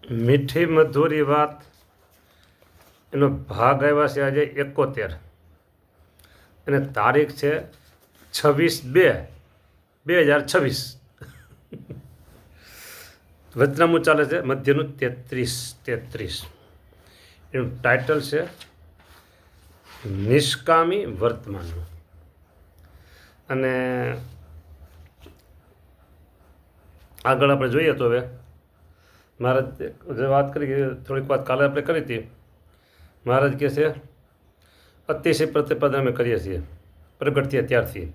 મીઠી મધુરી વાત એનો ભાગ આવ્યા છે આજે 71 અને તારીખ છે 26/2/2026. વચનામું ચાલે છે મધ્યનું 33. એનું ટાઇટલ છે નિષ્કામી વર્તમાનનું. અને આગળ આપણે જોઈએ તો હવે મહારાજ જે વાત કરી થોડીક વાત કાલે આપણે કરી હતી. મહારાજ કહે છે અતિશય પ્રતિપાદન અમે કરીએ છીએ પ્રગટ થયા ત્યારથી,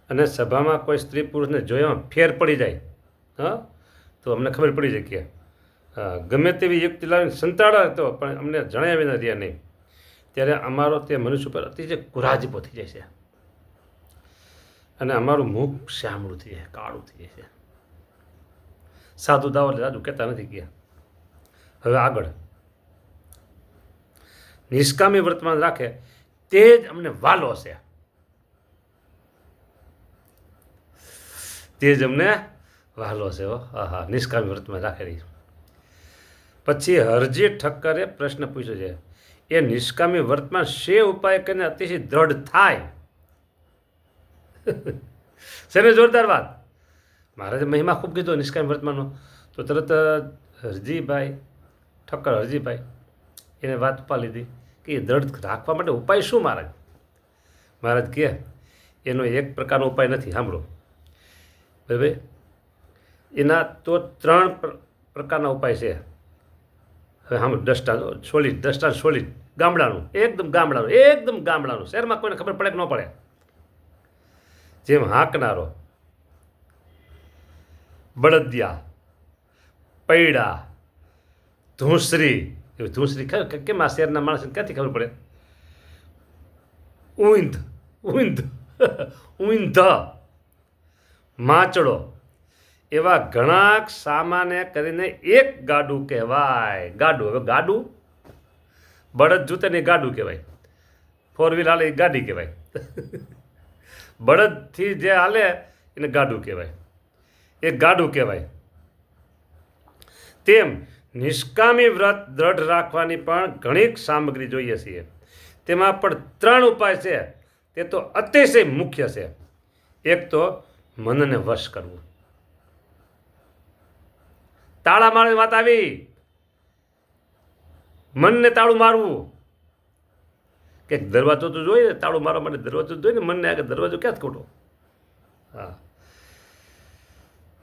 અને સભામાં કોઈ સ્ત્રી પુરુષને જોયામાં ફેર પડી જાય તો અમને ખબર પડી જાય કે ગમે તેવી યુક્તિ લાવીને સંતાડા તો પણ અમને જણાવી ન રહ્યા નહીં, ત્યારે અમારો તે મનુષ્ય ઉપર અતિશય કુરાજીપો થઈ જાય છે અને અમારું મુખ શ્યામળું થઈ જાય, કાળું થઈ જાય છે. સાધુ દાવો એટલે સાધુ કહેતા નથી ગયા. હવે આગળ નિષ્કામી વર્તમાન રાખે તે જ અમને વાલો છે, તે જ અમને વાલો છે. હા, નિષ્કામી વર્તમાન રાખેલી. પછી હરજી ઠક્કરે પ્રશ્ન પૂછ્યો છે, એ નિષ્કામી વર્તમાન શે ઉપાય કરીને અતિશય દ્રઢ થાય છે ને? જોરદાર વાત. મહારાજે મહિમા ખૂબ કીધો નિષ્કામી વર્તમાનનો. તો તરત હરજીભાઈ ઠક્કર હરજીભાઈ એને વાત ઉપા લીધી કે એ દ્રઢ રાખવા માટે ઉપાય શું મહારાજ? મહારાજ કહે એનો એક પ્રકારનો ઉપાય નથી, સાંભળો બરાબર. એના તો 3 પ્રકારના ઉપાય છે. હવે સાંભળો. દષ્ટાંત સોલિડ ગામડાનું, એકદમ ગામડાનું, શહેરમાં કોઈને ખબર પડે કે ન પડે. જેમ હાંકનારો, બળદિયા, પૈડા, ધૂંસરી. ધૂંસરી કેમ આ શહેરના માણસને ક્યાંથી ખબર પડે? ઊંધ, માચડો, એવા ઘણા સામાન્ય કરીને એક ગાડું કહેવાય. ગાડું, હવે ગાડું બળદ જૂતે ને ગાડું કહેવાય. 4 વ્હીલ હાલે એ ગાડી કહેવાય. બળદથી જે હાલે એને ગાડું કહેવાય, એ ગાડું કહેવાય. તેમ નિષ્કામી વ્રત દ્રઢ રાખવાની પણ ઘણી સામગ્રી જોઈએ છીએ. તેમાં પણ 3 ઉપાય છે, તે તો અતિશય મુખ્ય છે. એક તો મનને વશ કરવું. તાળા મારવાની વાત આવી, મનને તાળું મારવું. કે દરવાજો તો જોઈએ, તાળું મારવા માટે દરવાજો જોઈએ ને, મનને આગળ દરવાજો ક્યાં ખોટો? હા,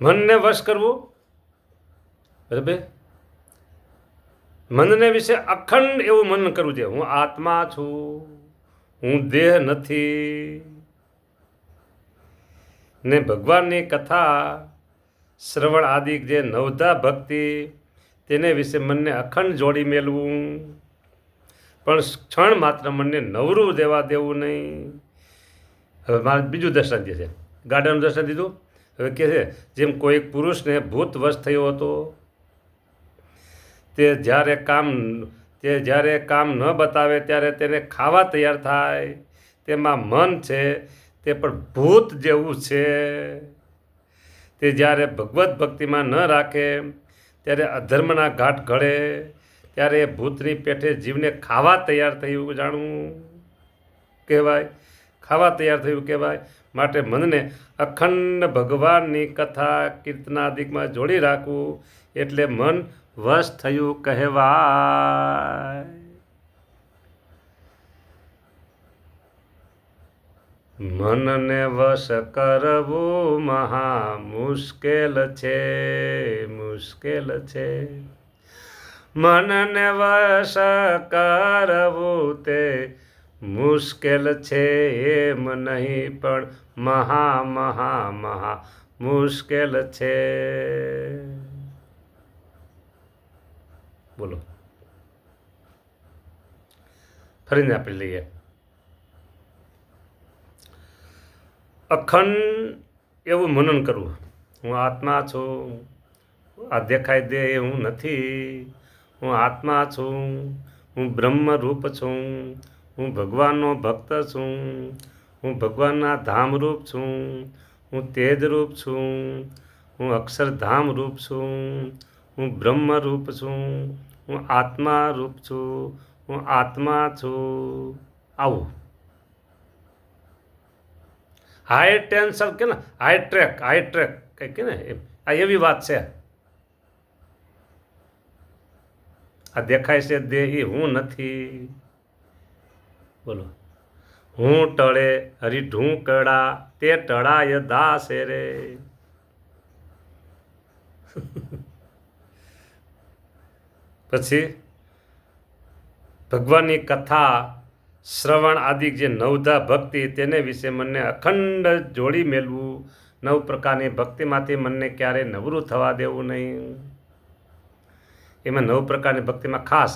મનને વશ કરવું. બરાબર. મનને વિશે અખંડ એવું મનન કરવું છે, હું આત્મા છું, હું દેહ નથી. ને ભગવાનની કથા શ્રવણ આદિ જે નવધા ભક્તિ તેને વિશે મનને અખંડ જોડી મેળવું, પણ ક્ષણ માત્ર મનને નવરું દેવું નહીં. હવે મારે બીજું દર્શન દે છે, ગાડાનું દર્શન દીધું. હવે કહે છે જેમ કોઈ પુરુષને ભૂત વશ થયો હતો, તે જ્યારે કામ ન બતાવે ત્યારે તેને ખાવા તૈયાર થાય, તેમાં મન છે તે પણ ભૂત જેવું છે. તે જ્યારે ભગવત ભક્તિમાં ન રાખે ત્યારે અધર્મના ઘાટ ઘડે, ત્યારે એ ભૂતની પેઠે જીવને ખાવા તૈયાર થયું જાણવું કહેવાય, ખાવા તૈયાર થયું કહેવાય. માટે મનને અખંડ ભગવાનની કથા કીર્તનાદિકમાં જોડી રાખવું, એટલે મન વશ થયું કહેવાય. મનને વશ કરવું મહા મુશ્કેલ છે. મનને વશ કરવું તે મુશ્કેલ છે, એમ નહીં પણ મહા મુશ્કેલ છે. બોલો. ફરીને આપણે લઈએ. અખંડ એવું મનન કરવું, હું આત્મા છું, આ દેખાય દે એ હું નથી, હું આત્મા છું, હું બ્રહ્મરૂપ છું, હું ભગવાનનો ભક્ત છું, હું ભગવાનના ધામરૂપ છું, હું તેજરૂપ છું, હું અક્ષરધામ રૂપ છું, હું બ્રહ્મરૂપ છું, હું આત્મા રૂપ છું, હું આત્મા છું. આવું હાઈ ટેન્શન કે ને હાઈ ટ્રેક કંઈક કે ને આ એવી વાત છે. આ દેખાય છે દેહ એ હું નથી. બોલો, હું ટળે હરી ઢૂંકડા તે ટળાય દાસે રે. પછી ભગવાનની કથા શ્રવણ આદિ જે નવધા ભક્તિ તેને વિશે મને અખંડ જોડી મેળવું. 9 પ્રકારની ભક્તિમાંથી મને ક્યારેય નવરું થવા દેવું નહીં. એમાં 9 પ્રકારની ભક્તિમાં ખાસ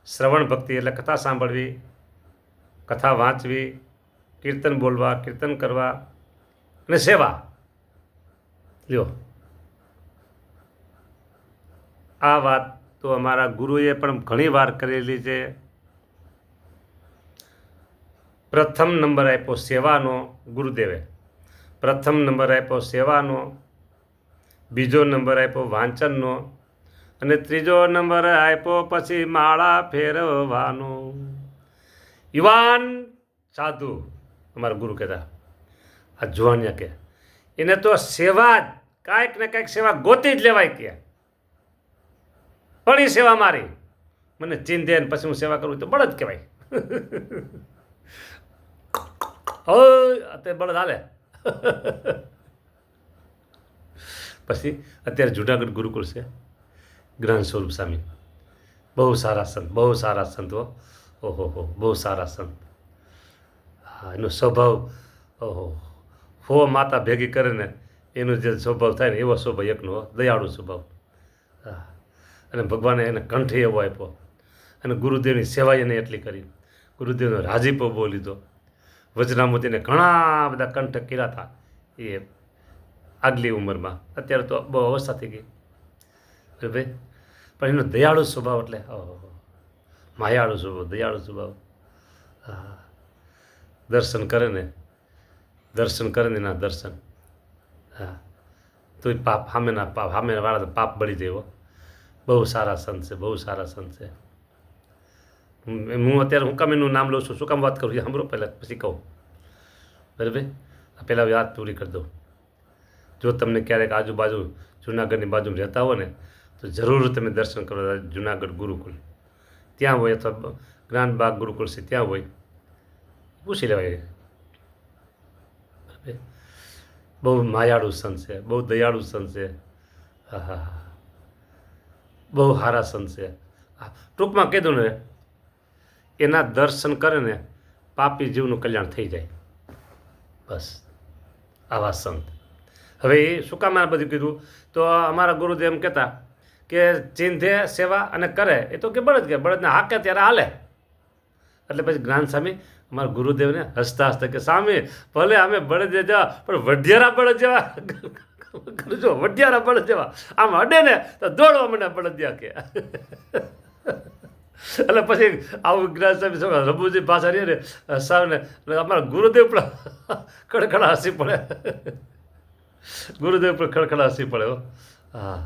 શ્રવણ ભક્તિ એટલે કથા સાંભળવી, કથા વાંચવી, કીર્તન બોલવા, કીર્તન કરવા અને સેવા. લ્યો, આ વાત તો અમારા ગુરુએ પણ ઘણી વાર કરેલી છે. પ્રથમ નંબર આપ્યો સેવાનો ગુરુદેવે, પ્રથમ નંબર આપ્યો સેવાનો, બીજો નંબર આપ્યો વાંચનનો અને ત્રીજો નંબર આપ્યો પછી માળા ફેરવવાનો. યુવાન સાધુ અમારા ગુરુ કહેતા, આ જુવાનિયા કે એને તો સેવા જ કાંઈક ને કાંઈક સેવા ગોતી જ લેવાય કે. પણ એ સેવા મારી મને ચીંધે ને પછી હું સેવા કરું તો બળદ કહેવાય. અત્યારે બળદ હાલે. પછી અત્યારે જુનાગઢ ગુરુકુળ છે, જ્ઞાન સ્વરૂપ સ્વામી, બહુ સારા સંત, બહુ સારા સંત હો. ઓહો, બહુ સારા સંત. હા, એનો સ્વભાવ ઓહો, હો માતા ભેગી કરે ને એનો જે સ્વભાવ થાય ને એવો સ્વભાવ એકનો, દયાળુ સ્વભાવ. હા, અને ભગવાને એને કંઠ એવો આપ્યો અને ગુરુદેવની સેવા એને એટલી કરી. ગુરુદેવનો રાજીપો બહુ લીધો. વજ્રામૂર્તિને ઘણા બધા કંઠ કર્યા હતા એ આગલી ઉંમરમાં. અત્યારે તો બહુ અવસ્થા થઈ ગઈ ભાઈ, પણ એનો દયાળુ સ્વભાવ એટલે માયાળુ સ્વભાવ, દયાળુ સ્વભાવ. હા, દર્શન કરે ને એના દર્શન. હા, તો એ પાપ સામેના વાળા પાપ બળી જાય. બહુ સારા સંત છે, બહુ સારા સંત છે. હું અત્યારે હું કામ એનું નામ લઉં છું, શું કામ વાત કરું સાંભળો પહેલાં પછી કહું. બરાબર, પહેલાં વાત પૂરી કરી દઉં. જો તમને ક્યારેક આજુબાજુ જુનાગઢની બાજુમાં રહેતા હો ને તો જરૂર તમે દર્શન કરો. જુનાગઢ ગુરુકુળ ત્યાં હોય અથવા જ્ઞાનબાગ ગુરુકુળ છે ત્યાં હોય, પૂછી લેવાય. બહુ માયાળુ સંત છે, બહુ દયાળુ સંત છે. હા, બહુ સારા સંત છે. ટૂંકમાં કીધું ને, એના દર્શન કરે ને પાપી જીવનું કલ્યાણ થઈ જાય. બસ આવા સંત. હવે એ શું કામ આ બધું કીધું? તો અમારા ગુરુદેવ એમ કહેતા કે ચિંધે સેવા અને કરે એ તો કે બળદને હાકે ત્યારે હાલે. એટલે પછી જ્ઞાન સ્વામી અમારા ગુરુદેવને હસતા કે સ્વામી ભલે અમે બળદ જવા પણ વઢિયારા બળદ જેવા કરજો, વઢિયારા બળદ જેવા આમ અડે ને તો દોડવા મને બળદિયા કે. એટલે પછી આવું જ્ઞાન સ્વામી રઘુજી પાછા રહીએ ને સાવને અમારા ગુરુદેવ પણ ખડખડા હસી પડે. ગુરુદેવ પણ ખડખડા હસી પડે. હા,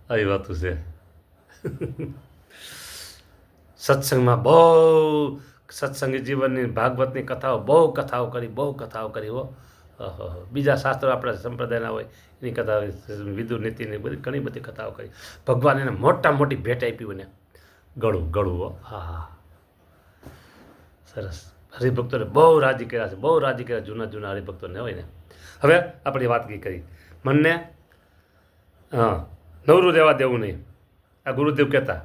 આવી વાતું છે. સત્સંગમાં બહુ સત્સંગી જીવનની ભાગવતની કથાઓ બહુ કથાઓ કરી હો. બીજા શાસ્ત્રો આપણા સંપ્રદાયના હોય એની કથા, વિદુર નીતિની બધી ઘણી બધી કથાઓ કરી. ભગવાન એને મોટી ભેટ આપી હોય ને ગળું હો. હા, સરસ. હરિભક્તોને બહુ રાજી કર્યા, જૂના હરિભક્તોને હોય ને. હવે આપણે વાત કરી મનને નવરું રહેવા દેવું નહીં, આ ગુરુદેવ કહેતા.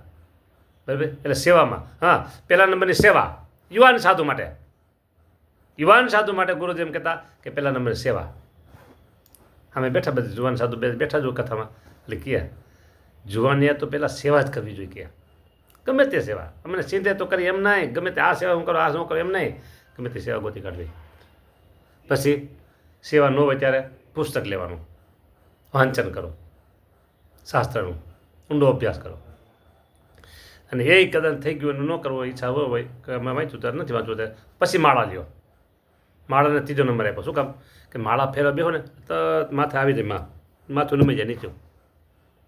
બરાબર, એટલે સેવામાં પહેલા નંબરની સેવા યુવાન સાધુ માટે ગુરુદેવ એમ કહેતા કે પહેલા નંબરની સેવા. અમે બેઠા બધી જુવાન સાધુ બેઠા જો કથામાં. એટલે કહે જુવાનિયા તો પહેલાં સેવા જ કરવી જોઈએ. કે ગમે તે સેવા અમને સીધે તો કરી એમ નહીં, ગમે તે આ સેવા હું કરું આ શું કરું એમ નહીં, ગમે તે સેવા ગોતી કાઢવી. પછી સેવા ન હોય ત્યારે પુસ્તક લેવાનું, વાંચન કરો, શાસ્ત્રનું ઊંડો અભ્યાસ કરો. અને એ કદાચ થઈ ગયું એનું ન કરવો ઈચ્છા હોય કે અમે વાંચ્યું ત્યારે નથી વાંચવું ત્યારે પછી માળા લ્યો. માળાને 3જો નંબર આપ્યો. શું કામ? કે માળા ફેરવા બેહો ને તો માથે આવી જાય, માથું નમી જાય નીચું.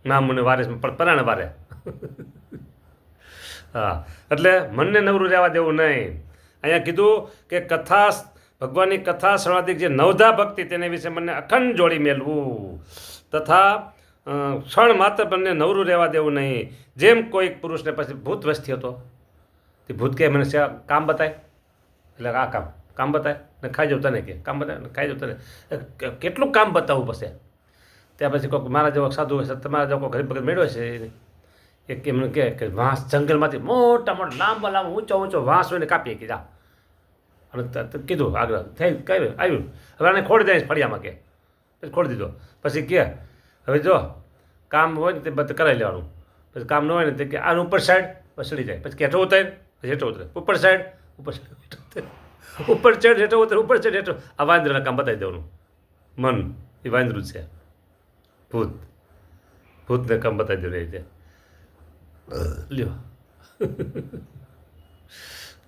નામ મને વારે પણ પરાણે વારે. હા, એટલે મનને નવરું રહેવા દેવું નહીં. અહીંયા કીધું કે કથા, ભગવાનની કથા શ્રવણાથી જે નવધા ભક્તિ તેને વિશે મને અખંડ જોડી મેળવું તથા ક્ષણ માત્ર મને નવરું રહેવા દેવું નહીં. જેમ કોઈક પુરુષને પછી ભૂત વસ્તી હતો, તે ભૂત કહે મને કામ બતાય, એટલે આ કામ બતાય ને ખાઈ જાઉં તને, કે કામ બતાય ને ખાઈ જાઉં તને, કેટલું કામ બતાવવું પછી. ત્યાં પછી કોઈક મારા જેવો સાધુ હોય છે, તમારા જેવો કોઈ ગરીબ મેળવે છે, એ કે મને કે વાંસ જંગલમાંથી મોટા મોટા લાંબા ઊંચો વાંસ હોય ને કાપીએ કે જા. અને કીધું આગળ થઈ કહ્યું આવ્યું, હવે આને ખોડી દઈશ ફળિયામાં, કે પછી ખોડી દીધો. પછી કે હવે જો કામ હોય ને તે બધું કરાવી લેવાનું, પછી કામ ન હોય ને તે કે આનું ઉપર સાઈડ પછી ચડી જાય, પછી હેઠો ઉતરે પછી હેઠો ઉતરે, ઉપર સાઈડ ઉપર ઉપર ચડ હેઠો ઉતરે, ઉપર ચડ હેઠો. આ વાંદરાના કામ બતાવી દેવાનું. મન એ વાંદરું છે, ભૂતને કામ બતાવી દે રીતે. લ્યો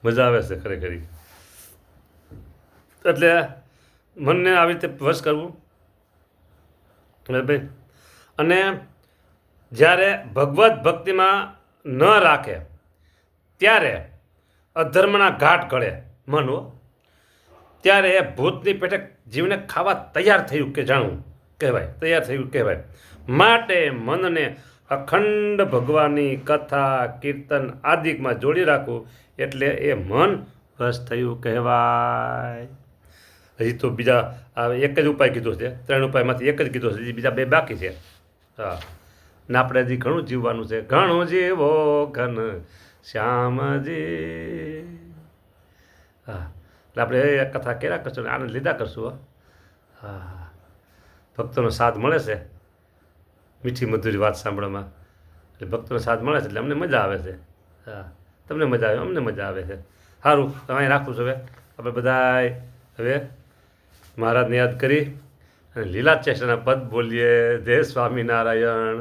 મજા આવે છે ખરેખર. એટલે મનને આવી રીતે વશ કરવું. ભાઈ, અને જ્યારે ભગવત ભક્તિમાં ન રાખે ત્યારે અધર્મના ઘાટ ઘડે મન હો, ત્યારે એ ભૂતની પેટે જીવને ખાવા તૈયાર થયું કે જાણવું કહેવાય, તૈયાર થયું કહેવાય. માટે મનને અખંડ ભગવાનની કથા કીર્તન આદિકમાં જોડી રાખવું, એટલે એ મન વશ થયું કહેવાય. હજી તો બીજા એક જ ઉપાય કીધો છે, 3 ઉપાયમાંથી એક જ કીધો છે, બીજા 2 બાકી છે. હા, ને આપણે હજી ઘણું જીવવાનું છે. ઘણું જીવો ઘન શ્યામજી. હા, એટલે આપણે એ કથા કર્યા કરશું ને આનંદ લીધા કરશું. હા, ભક્તોનો સાથ મળે છે, મીઠી મધુરી વાત સાંભળવામાં. એટલે ભક્તોનો સાથ મળે છે એટલે અમને મજા આવે છે. હા, તમને મજા આવે, અમને મજા આવે છે. સારું, તમે અહીં રાખું છું. હવે આપણે બધાય હવે મહારાજને યાદ કરી અને લીલા ચેષ્ટાના પદ બોલીએ. જય સ્વામિનારાયણ.